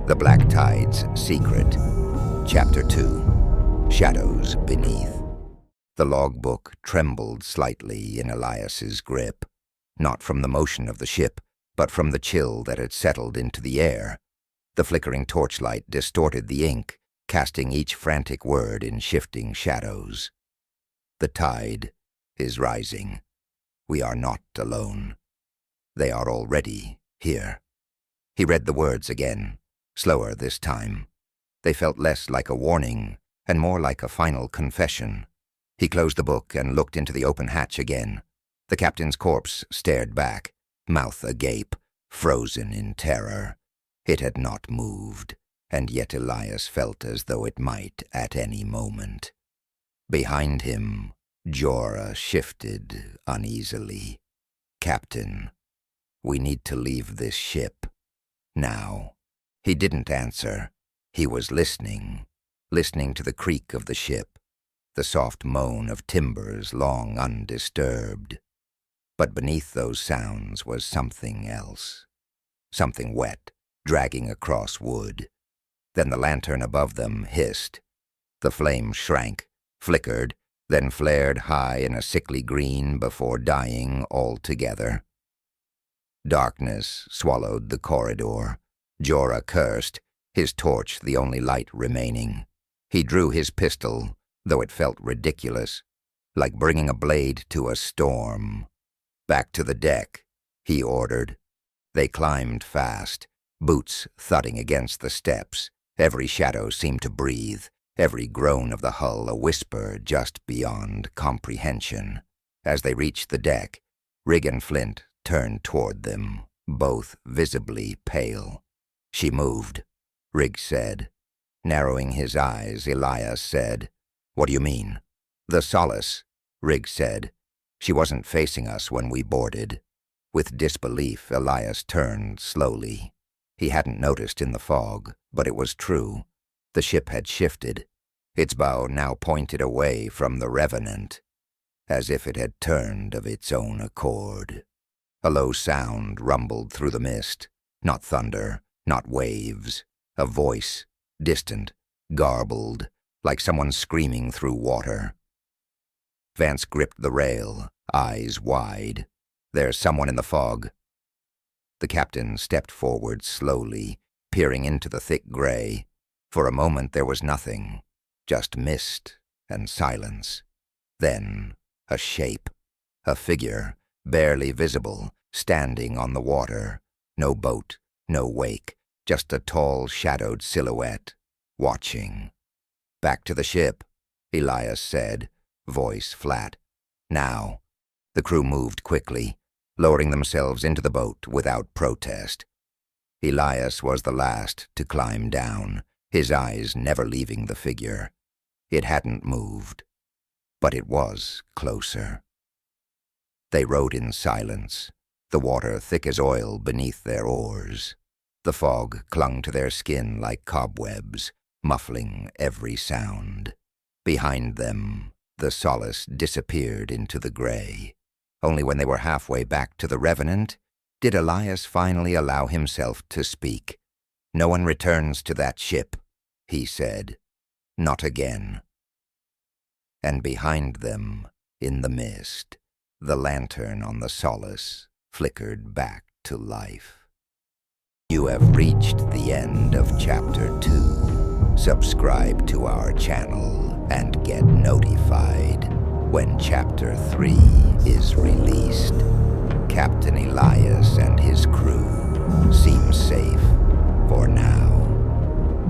The Black Tide's Secret. Chapter 2. Shadows Beneath. The logbook trembled slightly in Elias's grip, not from the motion of the ship, but from the chill that had settled into the air. The flickering torchlight distorted the ink, casting each frantic word in shifting shadows. The tide is rising. We are not alone. They are already here. He read the words again, slower this time. They felt less like a warning and more like a final confession. He closed the book and looked into the open hatch again. The captain's corpse stared back, mouth agape, frozen in terror. It had not moved, and yet Elias felt as though it might at any moment. Behind him, Jorah shifted uneasily. "Captain, we need to leave this ship. Now." He didn't answer. He was listening to the creak of the ship, the soft moan of timbers long undisturbed. But beneath those sounds was something else. Something wet, dragging across wood. Then the lantern above them hissed. The flame shrank, flickered, then flared high in a sickly green before dying altogether. Darkness swallowed the corridor. Jorah cursed, his torch the only light remaining. He drew his pistol, though it felt ridiculous, like bringing a blade to a storm. "Back to the deck," he ordered. They climbed fast, boots thudding against the steps. Every shadow seemed to breathe, every groan of the hull a whisper just beyond comprehension. As they reached the deck, Rig and Flint turned toward them, both visibly pale. "She moved," Rig said. Narrowing his eyes, Elias said, "What do you mean?" "The Solace," Rig said. "She wasn't facing us when we boarded." With disbelief, Elias turned slowly. He hadn't noticed in the fog, but it was true. The ship had shifted. Its bow now pointed away from the Revenant, as if it had turned of its own accord. A low sound rumbled through the mist, not thunder, not waves, a voice, distant, garbled, like someone screaming through water. Vance gripped the rail, eyes wide. "There's someone in the fog." The captain stepped forward slowly, peering into the thick gray. For a moment there was nothing, just mist and silence. Then a shape, a figure, barely visible, standing on the water. No boat, no wake, just a tall, shadowed silhouette, watching. "Back to the ship," Elias said, voice flat. "Now." The crew moved quickly, lowering themselves into the boat without protest. Elias was the last to climb down, his eyes never leaving the figure. It hadn't moved, but it was closer. They rowed in silence, the water thick as oil beneath their oars. The fog clung to their skin like cobwebs, muffling every sound. Behind them, the Solace disappeared into the gray. Only when they were halfway back to the Revenant did Elias finally allow himself to speak. "No one returns to that ship," he said. "Not again." And behind them, in the mist, the lantern on the Solace flickered back to life. You have reached the end of Chapter 2. Subscribe to our channel and get notified when Chapter 3 is released. Captain Elias and his